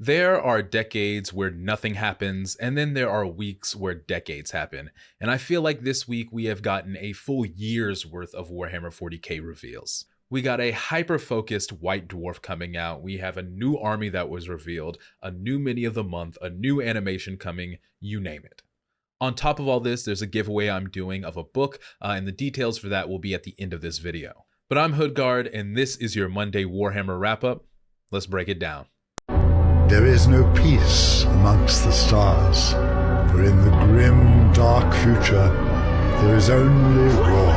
There are decades where nothing happens, and then there are weeks where decades happen. And I feel like this week we have gotten a full year's worth of Warhammer 40k reveals. We got a hyper-focused White Dwarf coming out, we have a new army that was revealed, a new mini of the month, a new animation coming, you name it. On top of all this, there's a giveaway I'm doing of a book, and the details for that will be at the end of this video. But I'm HoodGuard, and this is your Monday Warhammer wrap-up. Let's break it down. There is no peace amongst the stars, for in the grim, dark future, there is only war.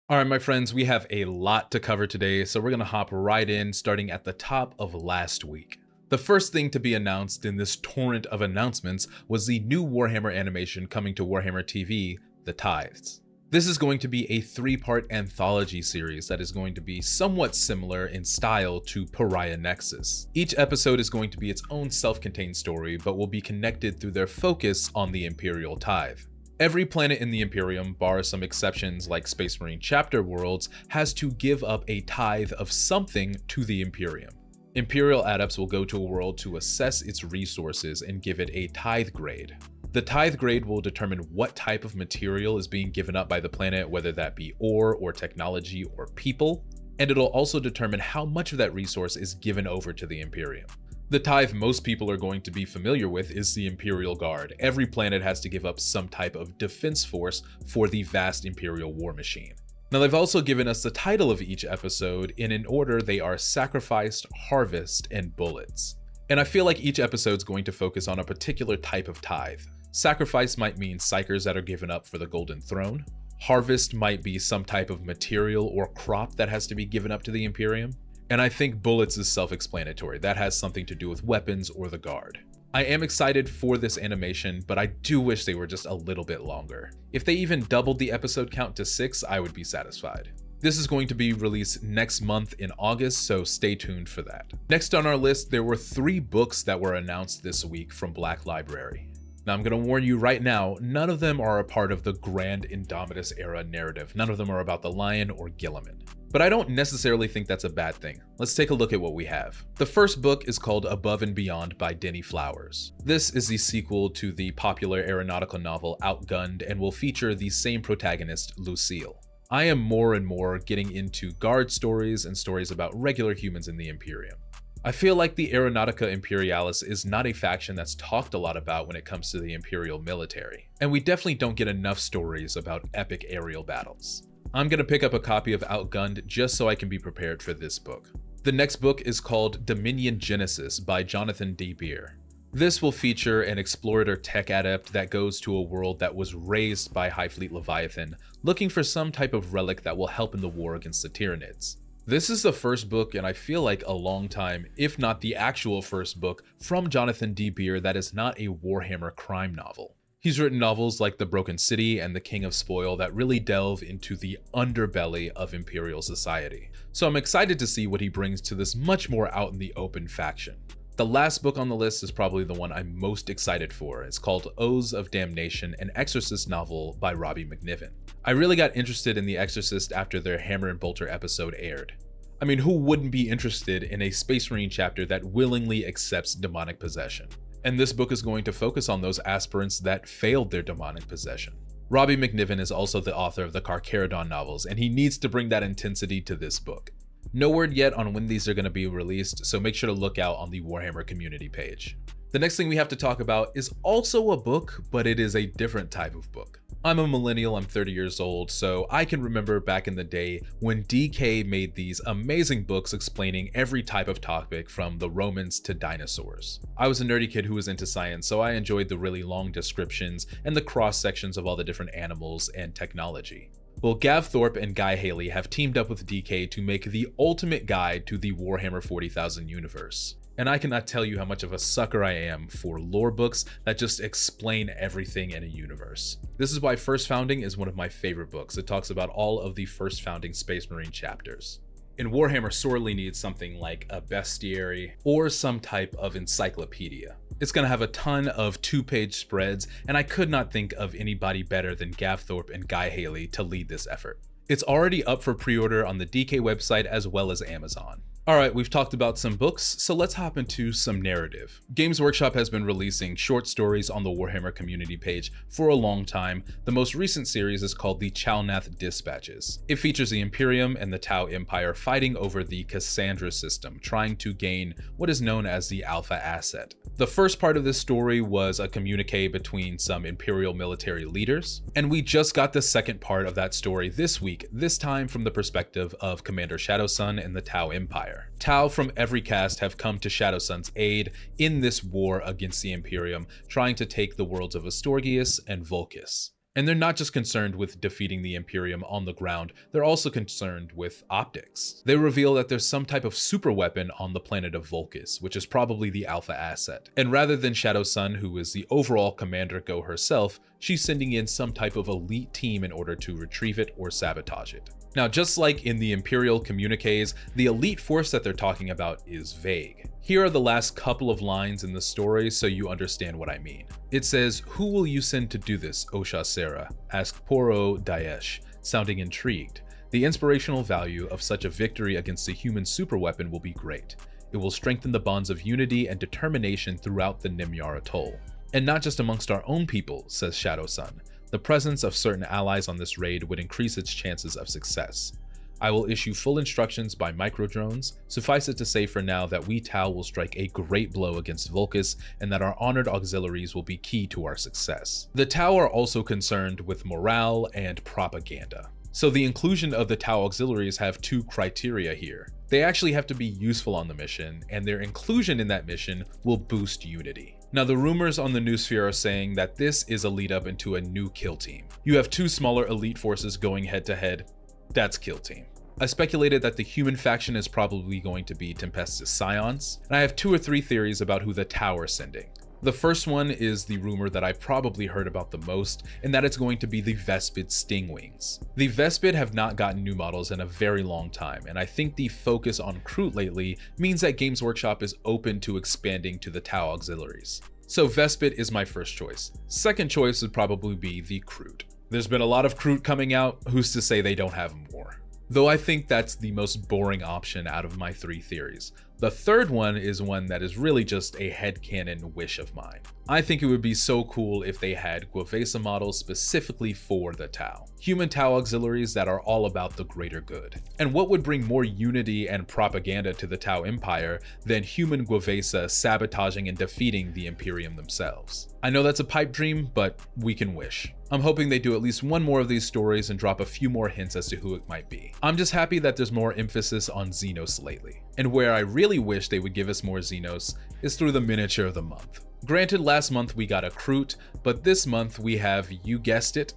All right, my friends, we have a lot to cover today, so we're going to hop right in, starting at the top of last week. The first thing to be announced in this torrent of announcements was the new Warhammer animation coming to Warhammer TV, the Tithes. This is going to be a 3-part anthology series that is going to be somewhat similar in style to Pariah Nexus. Each episode is going to be its own self-contained story, but will be connected through their focus on the Imperial Tithe. Every planet in the Imperium, bar some exceptions like Space Marine chapter worlds, has to give up a tithe of something to the Imperium. Imperial adepts will go to a world to assess its resources and give it a tithe grade. The tithe grade will determine what type of material is being given up by the planet, whether that be ore or technology or people, and it'll also determine how much of that resource is given over to the Imperium. The tithe most people are going to be familiar with is the Imperial Guard. Every planet has to give up some type of defense force for the vast Imperial war machine. Now, they've also given us the title of each episode, and in order they are Sacrificed, Harvest, and Bullets. And I feel like each episode's going to focus on a particular type of tithe. Sacrifice might mean psychers that are given up for the Golden Throne. Harvest might be some type of material or crop that has to be given up to the Imperium. And I think Bullets is self-explanatory. That has something to do with weapons or the Guard. I am excited for this animation, but I do wish they were just a little bit longer. If they even doubled the episode count to 6, I would be satisfied. This is going to be released next month in August, so stay tuned for that. Next on our list, there were 3 books that were announced this week from Black Library. Now, I'm going to warn you right now, none of them are a part of the Grand Indomitus era narrative. None of them are about the Lion or Gilliman. But I don't necessarily think that's a bad thing. Let's take a look at what we have. The first book is called Above and Beyond by Denny Flowers. This is the sequel to the popular aeronautical novel Outgunned and will feature the same protagonist, Lucille. I am more and more getting into Guard stories and stories about regular humans in the Imperium. I feel like the Aeronautica Imperialis is not a faction that's talked a lot about when it comes to the Imperial military, and we definitely don't get enough stories about epic aerial battles. I'm going to pick up a copy of Outgunned just so I can be prepared for this book. The next book is called Dominion Genesis by Jonathan D. Beer. This will feature an explorator tech adept that goes to a world that was razed by High Fleet Leviathan, looking for some type of relic that will help in the war against the Tyranids. This is the first book, and I feel like a long time, if not the actual first book, from Jonathan D. Beer that is not a Warhammer crime novel. He's written novels like The Broken City and The King of Spoil that really delve into the underbelly of Imperial society. So I'm excited to see what he brings to this much more out in the open faction. The last book on the list is probably the one I'm most excited for. It's called Oaths of Damnation, an Exorcist novel by Robbie McNiven. I really got interested in The Exorcist after their Hammer and Bolter episode aired. I mean, who wouldn't be interested in a Space Marine chapter that willingly accepts demonic possession? And this book is going to focus on those aspirants that failed their demonic possession. Robbie McNiven is also the author of the Carcharodon novels, and he needs to bring that intensity to this book. No word yet on when these are going to be released, so make sure to look out on the Warhammer community page. The next thing we have to talk about is also a book, but it is a different type of book. I'm a millennial, I'm 30 years old, so I can remember back in the day when DK made these amazing books explaining every type of topic from the Romans to dinosaurs. I was a nerdy kid who was into science, so I enjoyed the really long descriptions and the cross sections of all the different animals and technology. Well, Gav Thorpe and Guy Haley have teamed up with DK to make the ultimate guide to the Warhammer 40,000 universe. And I cannot tell you how much of a sucker I am for lore books that just explain everything in a universe. This is why First Founding is one of my favorite books. It talks about all of the First Founding Space Marine chapters. And Warhammer sorely needs something like a bestiary or some type of encyclopedia. It's going to have a ton of 2-page spreads, and I could not think of anybody better than Gav Thorpe and Guy Haley to lead this effort. It's already up for pre-order on the DK website as well as Amazon. Alright, we've talked about some books, so let's hop into some narrative. Games Workshop has been releasing short stories on the Warhammer community page for a long time. The most recent series is called the Chalnath Dispatches. It features the Imperium and the Tau Empire fighting over the Cassandra system, trying to gain what is known as the Alpha Asset. The first part of this story was a communique between some Imperial military leaders, and we just got the second part of that story this week, this time from the perspective of Commander Shadowsun and the Tau Empire. Tau from every cast have come to Shadowsun's aid in this war against the Imperium, trying to take the worlds of Astorgius and Vulcus. And they're not just concerned with defeating the Imperium on the ground, they're also concerned with optics. They reveal that there's some type of super weapon on the planet of Vulcus, which is probably the Alpha Asset. And rather than Shadowsun, who is the overall commander go herself, she's sending in some type of elite team in order to retrieve it or sabotage it. Now, just like in the Imperial communiques, the elite force that they're talking about is vague. Here are the last couple of lines in the story so you understand what I mean. It says, "Who will you send to do this, Osha Sera?" asked Poro Daesh, sounding intrigued. "The inspirational value of such a victory against a human superweapon will be great. It will strengthen the bonds of unity and determination throughout the Nimyar Atoll. And not just amongst our own people," says Shadowsun. "The presence of certain allies on this raid would increase its chances of success. I will issue full instructions by microdrones. Suffice it to say for now that we Tau will strike a great blow against Vulcus and that our honored auxiliaries will be key to our success." The Tau are also concerned with morale and propaganda. So the inclusion of the Tau auxiliaries have two criteria here. They actually have to be useful on the mission, and their inclusion in that mission will boost unity. Now, the rumors on the Noosphere are saying that this is a lead up into a new kill team. You have two smaller elite forces going head to head. That's kill team. I speculated that the human faction is probably going to be Tempestus Scions, and I have 2 or 3 theories about who the Tau are sending. The first one is the rumor that I probably heard about the most, and that it's going to be the Vespid Stingwings. The Vespid have not gotten new models in a very long time, and I think the focus on Kroot lately means that Games Workshop is open to expanding to the Tau auxiliaries. So Vespid is my first choice. Second choice would probably be the Kroot. There's been a lot of Kroot coming out, who's to say they don't have more? Though I think that's the most boring option out of my 3 theories. The third one is one that is really just a headcanon wish of mine. I think it would be so cool if they had Gwavesa models specifically for the Tau. Human Tau auxiliaries that are all about the greater good. And what would bring more unity and propaganda to the Tau Empire than human Gwavesa sabotaging and defeating the Imperium themselves? I know that's a pipe dream, but we can wish. I'm hoping they do at least one more of these stories and drop a few more hints as to who it might be. I'm just happy that there's more emphasis on Xenos lately. And where I really wish they would give us more Xenos is through the miniature of the month. Granted, last month we got a Kroot, but this month we have, you guessed it,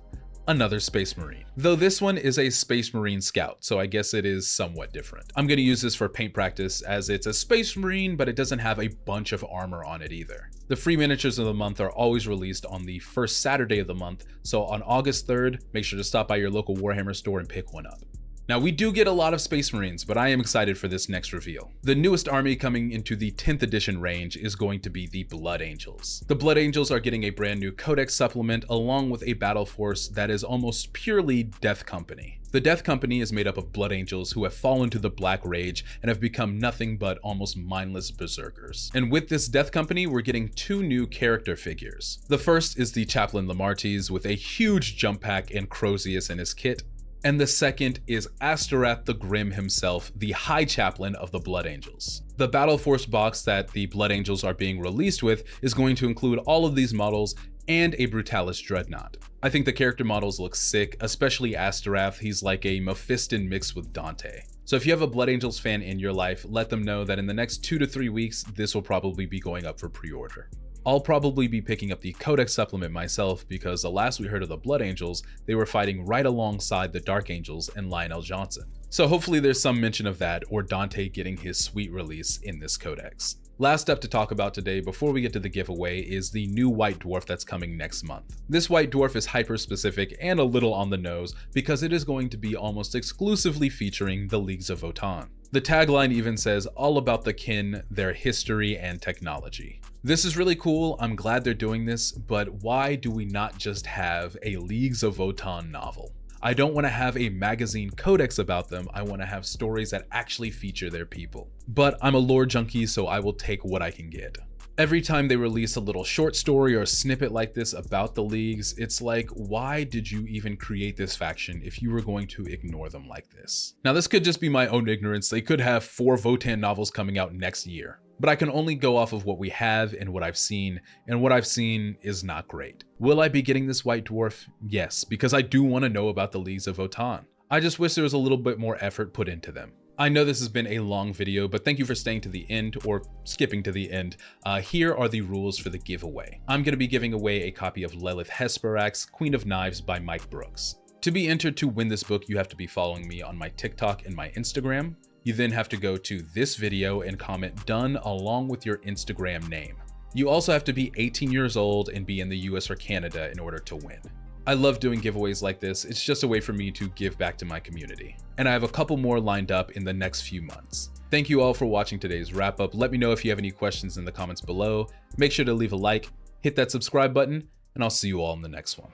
another Space Marine. Though this one is a Space Marine Scout, so I guess it is somewhat different. I'm going to use this for paint practice as it's a Space Marine, but it doesn't have a bunch of armor on it either. The free miniatures of the month are always released on the first Saturday of the month, so on August 3rd, make sure to stop by your local Warhammer store and pick one up. Now, we do get a lot of Space Marines, but I am excited for this next reveal. The newest army coming into the 10th edition range is going to be the Blood Angels. The Blood Angels are getting a brand new Codex supplement along with a battle force that is almost purely Death Company. The Death Company is made up of Blood Angels who have fallen to the Black Rage and have become nothing but almost mindless berserkers. And with this Death Company, we're getting 2 new character figures. The first is the Chaplain Lamartes with a huge jump pack and Crozius in his kit. And the second is Astorath the Grim himself, the High Chaplain of the Blood Angels. The Battle Force box that the Blood Angels are being released with is going to include all of these models and a Brutalis Dreadnought. I think the character models look sick, especially Astorath. He's like a Mephiston mixed with Dante. So if you have a Blood Angels fan in your life, let them know that in the next 2 to 3 weeks, this will probably be going up for pre-order. I'll probably be picking up the Codex supplement myself because the last we heard of the Blood Angels, they were fighting right alongside the Dark Angels and Lionel Johnson. So hopefully there's some mention of that or Dante getting his sweet release in this Codex. Last up to talk about today before we get to the giveaway is the new White Dwarf that's coming next month. This White Dwarf is hyper specific and a little on the nose because it is going to be almost exclusively featuring the Leagues of Votann. The tagline even says all about the kin, their history, and technology. This is really cool, I'm glad they're doing this, but why do we not just have a Leagues of Votann novel? I don't want to have a magazine codex about them, I want to have stories that actually feature their people. But I'm a lore junkie, so I will take what I can get. Every time they release a little short story or a snippet like this about the Leagues, it's like, why did you even create this faction if you were going to ignore them like this? Now this could just be my own ignorance, they could have 4 Votann novels coming out next year. But I can only go off of what we have and what I've seen, and what I've seen is not great. Will I be getting this White Dwarf? Yes, because I do want to know about the Leagues of Votann. I just wish there was a little bit more effort put into them. I know this has been a long video, but thank you for staying to the end or skipping to the end. Here are the rules for the giveaway. I'm going to be giving away a copy of Lilith Hesperax, Queen of Knives by Mike Brooks. To be entered to win this book, you have to be following me on my TikTok and my Instagram. You then have to go to this video and comment "done" along with your Instagram name. You also have to be 18 years old and be in the US or Canada in order to win. I love doing giveaways like this, it's just a way for me to give back to my community. And I have a couple more lined up in the next few months. Thank you all for watching today's wrap up. Let me know if you have any questions in the comments below. Make sure to leave a like, hit that subscribe button, and I'll see you all in the next one.